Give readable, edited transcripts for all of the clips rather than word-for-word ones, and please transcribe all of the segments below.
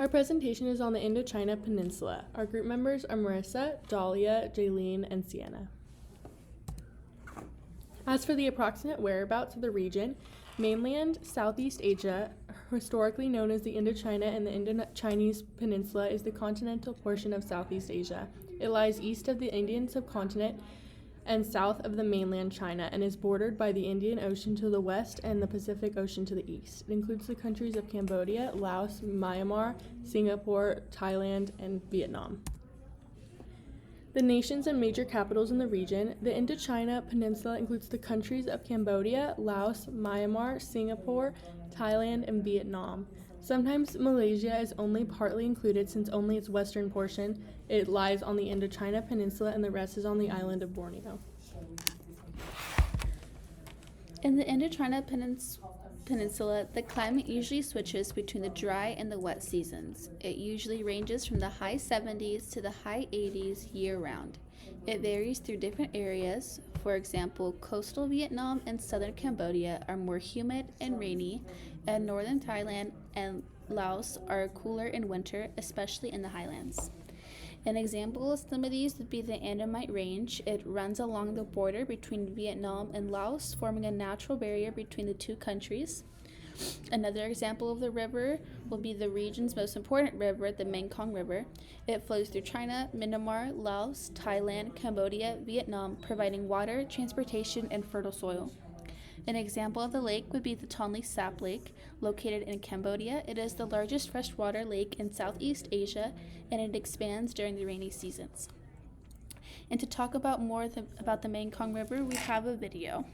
Our presentation is on the Indochina Peninsula. Our group members are Marissa, Dahlia, Jaylene, and Sienna. As for the approximate whereabouts of the region, mainland Southeast Asia, historically known as the Indochina and the Indo-Chinese Peninsula, is the continental portion of Southeast Asia. It lies east of the Indian subcontinent and south of the mainland China, and is bordered by the Indian Ocean to the west and the Pacific Ocean to the east. It includes the countries of Cambodia, Laos, Myanmar, Singapore, Thailand, and Vietnam. The nations and major capitals in the region, the Indochina Peninsula includes the countries of Cambodia, Laos, Myanmar, Singapore, Thailand, and Vietnam. Sometimes Malaysia is only partly included since only its western portion it lies on the Indochina Peninsula and the rest is on the island of Borneo. In the Indochina Peninsula, the climate usually switches between the dry and the wet seasons. It usually ranges from the high 70s to the high 80s year-round. It varies through different areas. For example, coastal Vietnam and southern Cambodia are more humid and rainy, and northern Thailand and Laos are cooler in winter, especially in the highlands. An example of some of these would be the Andamite Range. It runs along the border between Vietnam and Laos, forming a natural barrier between the two countries. Another example of the river will be the region's most important river, the Mekong River. It flows through China, Myanmar, Laos, Thailand, Cambodia, Vietnam, providing water, transportation, and fertile soil. An example of the lake would be the Tonle Sap Lake, located in Cambodia. It is the largest freshwater lake in Southeast Asia, and it expands during the rainy seasons. And to talk about more about the Mekong River, we have a video.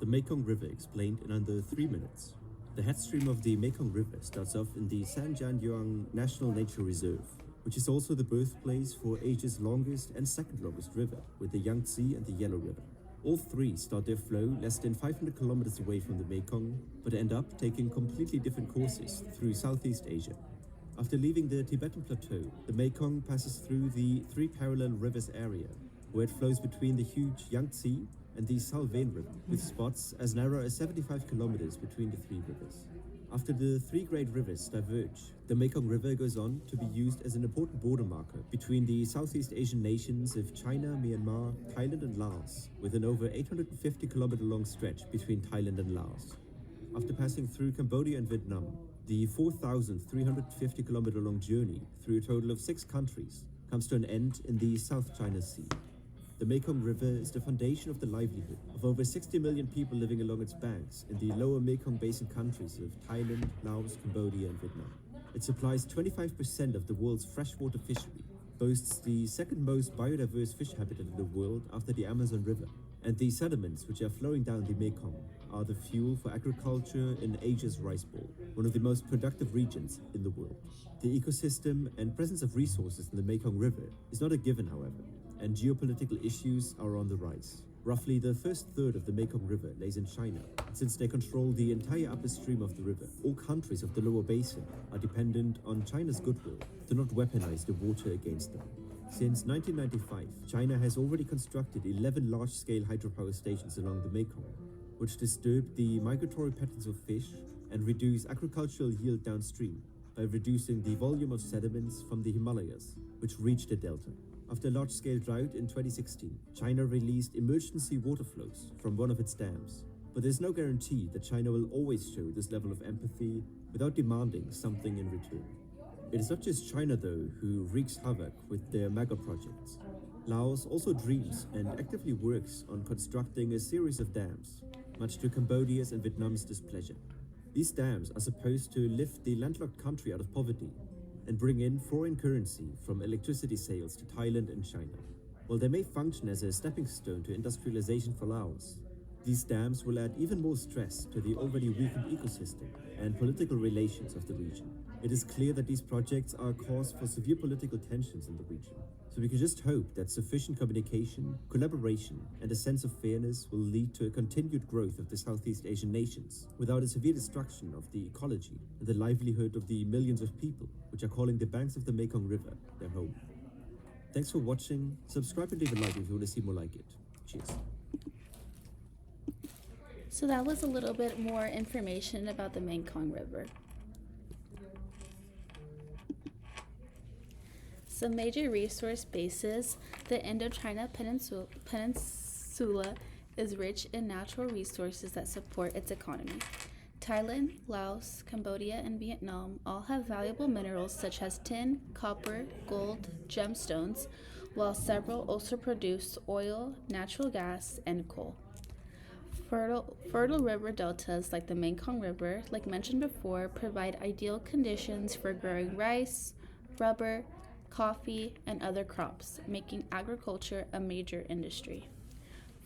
The Mekong River explained in under 3 minutes. The headstream of the Mekong River starts off in the Sanjiangyuan National Nature Reserve, which is also the birthplace for Asia's longest and second longest river, with the Yangtze and the Yellow River. All three start their flow less than 500 kilometers away from the Mekong, but end up taking completely different courses through Southeast Asia. After leaving the Tibetan Plateau, the Mekong passes through the three parallel rivers area, where it flows between the huge Yangtze and the Salween River, with spots as narrow as 75 kilometers between the three rivers. After the three great rivers diverge, the Mekong River goes on to be used as an important border marker between the Southeast Asian nations of China, Myanmar, Thailand, and Laos, with an over 850-kilometer long stretch between Thailand and Laos. After passing through Cambodia and Vietnam, the 4,350-kilometer long journey through a total of 6 countries comes to an end in the South China Sea. The Mekong River is the foundation of the livelihood of over 60 million people living along its banks in the lower Mekong Basin countries of Thailand, Laos, Cambodia, and Vietnam. It supplies 25% of the world's freshwater fishery, boasts the second most biodiverse fish habitat in the world after the Amazon River, and the sediments which are flowing down the Mekong are the fuel for agriculture in Asia's Rice Bowl, one of the most productive regions in the world. The ecosystem and presence of resources in the Mekong River is not a given, however, and geopolitical issues are on the rise. Roughly the first third of the Mekong River lays in China. Since they control the entire upper stream of the river, all countries of the lower basin are dependent on China's goodwill to not weaponize the water against them. Since 1995, China has already constructed 11 large-scale hydropower stations along the Mekong, which disturb the migratory patterns of fish and reduce agricultural yield downstream by reducing the volume of sediments from the Himalayas, which reach the delta. After a large-scale drought in 2016, China released emergency water flows from one of its dams. But there's no guarantee that China will always show this level of empathy without demanding something in return. It is not just China, though, who wreaks havoc with their mega projects. Laos also dreams and actively works on constructing a series of dams, much to Cambodia's and Vietnam's displeasure. These dams are supposed to lift the landlocked country out of poverty and bring in foreign currency from electricity sales to Thailand and China. While they may function as a stepping stone to industrialization for Laos, these dams will add even more stress to the already weakened ecosystem and political relations of the region. It is clear that these projects are a cause for severe political tensions in the region, so we can just hope that sufficient communication, collaboration, and a sense of fairness will lead to a continued growth of the Southeast Asian nations, without a severe destruction of the ecology and the livelihood of the millions of people which are calling the banks of the Mekong River their home. Thanks for watching. Subscribe and leave a like if you want to see more like it. Cheers. So that was a little bit more information about the Mekong River. Some major resource bases. The Indochina Peninsula is rich in natural resources that support its economy. Thailand, Laos, Cambodia, and Vietnam all have valuable minerals such as tin, copper, gold, gemstones, while several also produce oil, natural gas, and coal. Fertile river deltas like the Mekong River, like mentioned before, provide ideal conditions for growing rice, rubber, coffee, and other crops, making agriculture a major industry.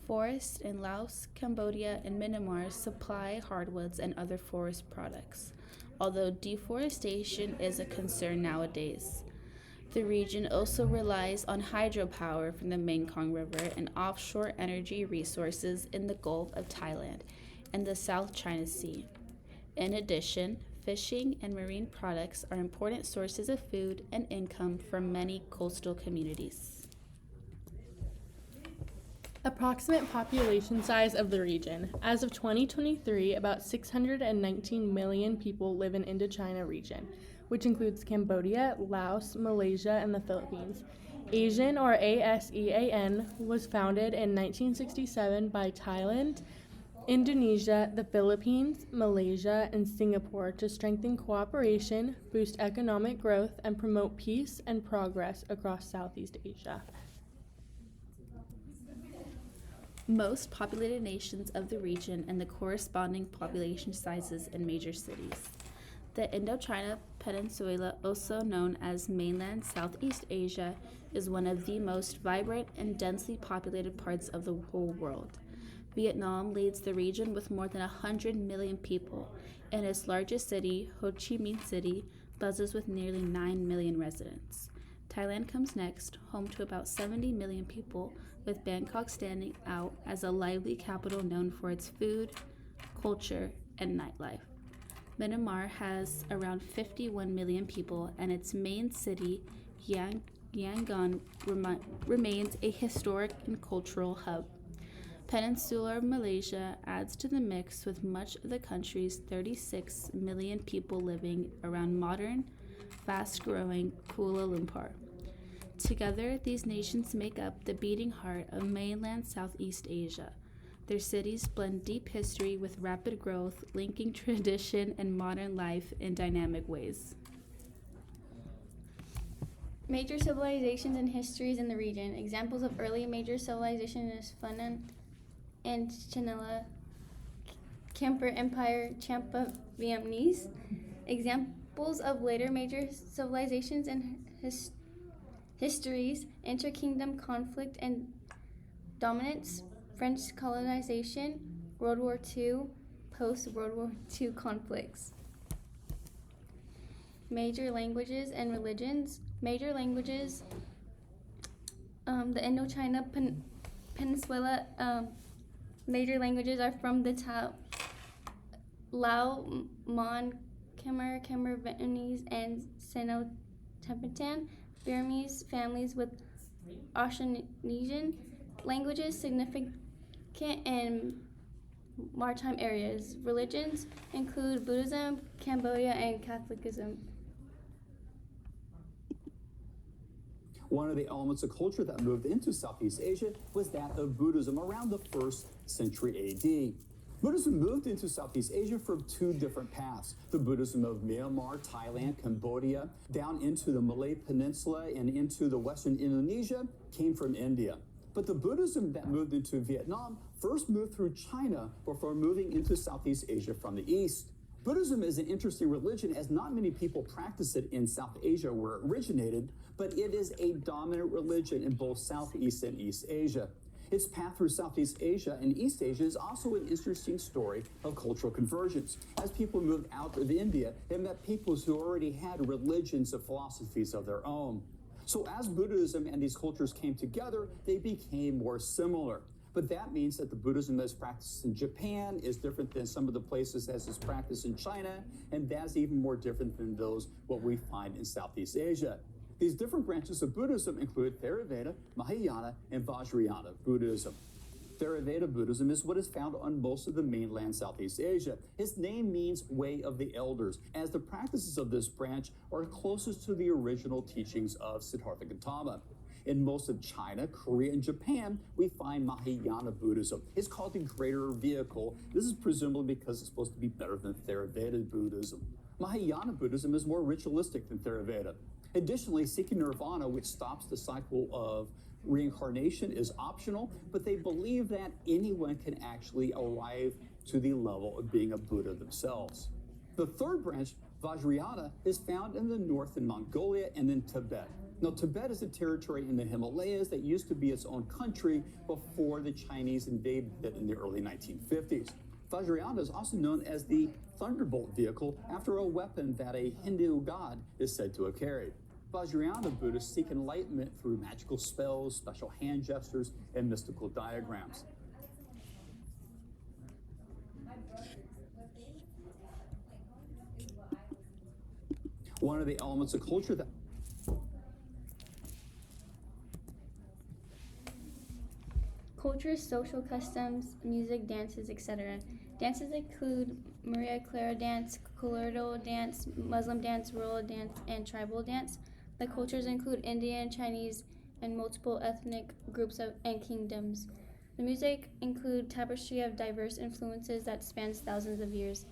Forests in Laos, Cambodia, and Myanmar supply hardwoods and other forest products, although deforestation is a concern nowadays. The region also relies on hydropower from the Mekong River and offshore energy resources in the Gulf of Thailand and the South China Sea. In addition, fishing and marine products are important sources of food and income for many coastal communities. Approximate population size of the region. As of 2023, about 619 million people live in Indochina region, which includes Cambodia, Laos, Malaysia, and the Philippines. ASEAN, or ASEAN, was founded in 1967 by Thailand, Indonesia, the Philippines, Malaysia, and Singapore to strengthen cooperation, boost economic growth, and promote peace and progress across Southeast Asia. Most populated nations of the region and the corresponding population sizes in major cities. The Indochina Peninsula, also known as mainland Southeast Asia, is one of the most vibrant and densely populated parts of the whole world. Vietnam leads the region with more than 100 million people, and its largest city, Ho Chi Minh City, buzzes with nearly 9 million residents. Thailand comes next, home to about 70 million people, with Bangkok standing out as a lively capital known for its food, culture, and nightlife. Myanmar has around 51 million people, and its main city, Yangon, remains a historic and cultural hub. Peninsular Malaysia adds to the mix with much of the country's 36 million people living around modern, fast-growing Kuala Lumpur. Together, these nations make up the beating heart of mainland Southeast Asia. Their cities blend deep history with rapid growth, linking tradition and modern life in dynamic ways. Major civilizations and histories in the region. Examples of early major civilization is Funan and Chanilla, Khamper Empire, Champa Vietnamese. Examples of later major civilizations and histories, inter-kingdom conflict and dominance, French colonization, World War II, post-World War II conflicts. Major languages and religions. Major languages, the Indochina Peninsula, major languages are from the Lao, Mon, Khmer, Vietnamese, and Sino-Tibetan. Burmese families with Austronesian languages significant in maritime areas. Religions include Buddhism, Cambodia, and Catholicism. One of the elements of culture that moved into Southeast Asia was that of Buddhism around the 1st century AD. Buddhism moved into Southeast Asia from two different paths. The Buddhism of Myanmar, Thailand, Cambodia, down into the Malay Peninsula and into the Western Indonesia came from India. But the Buddhism that moved into Vietnam first moved through China before moving into Southeast Asia from the east. Buddhism is an interesting religion as not many people practice it in South Asia where it originated, but it is a dominant religion in both Southeast and East Asia. Its path through Southeast Asia and East Asia is also an interesting story of cultural convergence. As people moved out of India, they met peoples who already had religions and philosophies of their own. So as Buddhism and these cultures came together, they became more similar. But that means that the Buddhism that's practiced in Japan is different than some of the places as is practiced in China, and that's even more different than those what we find in Southeast Asia. These different branches of Buddhism include Theravada, Mahayana, and Vajrayana Buddhism. Theravada Buddhism is what is found on most of the mainland Southeast Asia. Its name means Way of the Elders, as the practices of this branch are closest to the original teachings of Siddhartha Gautama. In most of China, Korea, and Japan, we find Mahayana Buddhism. It's called the greater vehicle. This is presumably because it's supposed to be better than Theravada Buddhism. Mahayana Buddhism is more ritualistic than Theravada. Additionally, seeking nirvana, which stops the cycle of reincarnation, is optional, but they believe that anyone can actually arrive to the level of being a Buddha themselves. The third branch, Vajrayana, is found in the north in Mongolia and in Tibet. Now, Tibet is a territory in the Himalayas that used to be its own country before the Chinese invaded it in the early 1950s. Vajrayana is also known as the thunderbolt vehicle after a weapon that a Hindu god is said to have carried. Vajrayana Buddhists seek enlightenment through magical spells, special hand gestures, and mystical diagrams. One of the elements of culture that Culture, social customs, music, dances, etc. Dances include Maria Clara dance, colloidal dance, Muslim dance, rural dance, and tribal dance. The cultures include Indian, Chinese, and multiple ethnic groups and kingdoms. The music include tapestry of diverse influences that spans thousands of years.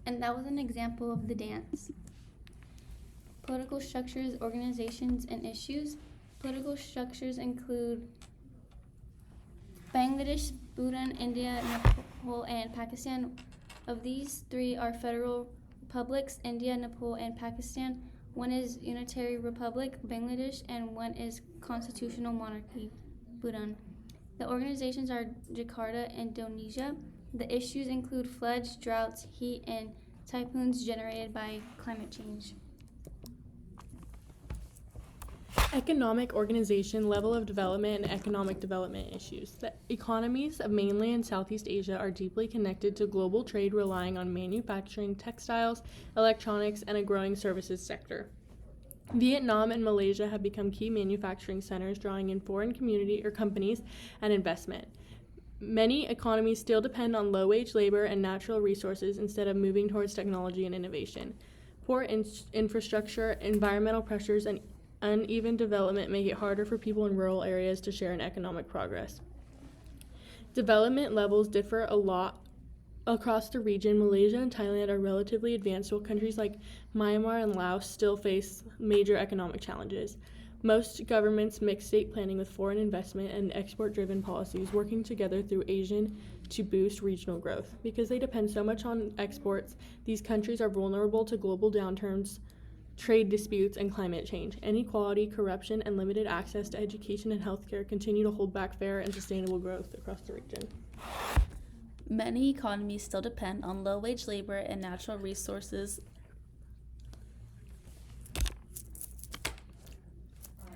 And that was an example of the dance. Political structures, organizations, and issues. Political structures include Bangladesh, Bhutan, India, Nepal, and Pakistan. Of these three are federal republics, India, Nepal, and Pakistan. One is unitary republic, Bangladesh, and one is constitutional monarchy, Bhutan. The organizations are Jakarta, Indonesia. The issues include floods, droughts, heat, and typhoons generated by climate change. Economic organization, level of development, and economic development issues. The economies of mainland Southeast Asia are deeply connected to global trade, relying on manufacturing, textiles, electronics, and a growing services sector. Vietnam and Malaysia have become key manufacturing centers, drawing in foreign community or companies and investment. Many economies still depend on low-wage labor and natural resources instead of moving towards technology and innovation. Poor infrastructure, environmental pressures, and uneven development make it harder for people in rural areas to share in economic progress. Development levels differ a lot across the region. Malaysia and Thailand are relatively advanced, while countries like Myanmar and Laos still face major economic challenges. Most governments mix state planning with foreign investment and export-driven policies, working together through Asian to boost regional growth. Because they depend so much on exports, these countries are vulnerable to global downturns, trade disputes, and climate change. Inequality, corruption, and limited access to education and healthcare continue to hold back fair and sustainable growth across the region. Many economies still depend on low-wage labor and natural resources.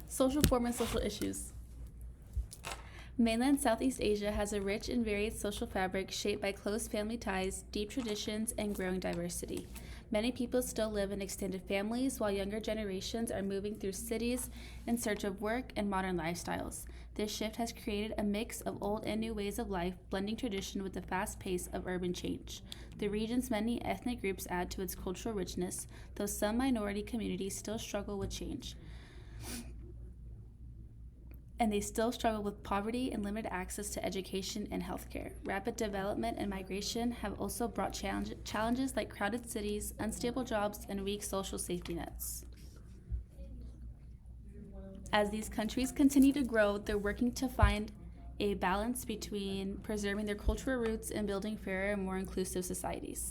Social form and social issues. Mainland Southeast Asia has a rich and varied social fabric shaped by close family ties, deep traditions, and growing diversity. Many people still live in extended families, while younger generations are moving through cities in search of work and modern lifestyles. This shift has created a mix of old and new ways of life, blending tradition with the fast pace of urban change. The region's many ethnic groups add to its cultural richness, though some minority communities still struggle with change. And they still struggle with poverty and limited access to education and healthcare. Rapid development and migration have also brought challenges like crowded cities, unstable jobs, and weak social safety nets. As these countries continue to grow, they're working to find a balance between preserving their cultural roots and building fairer and more inclusive societies.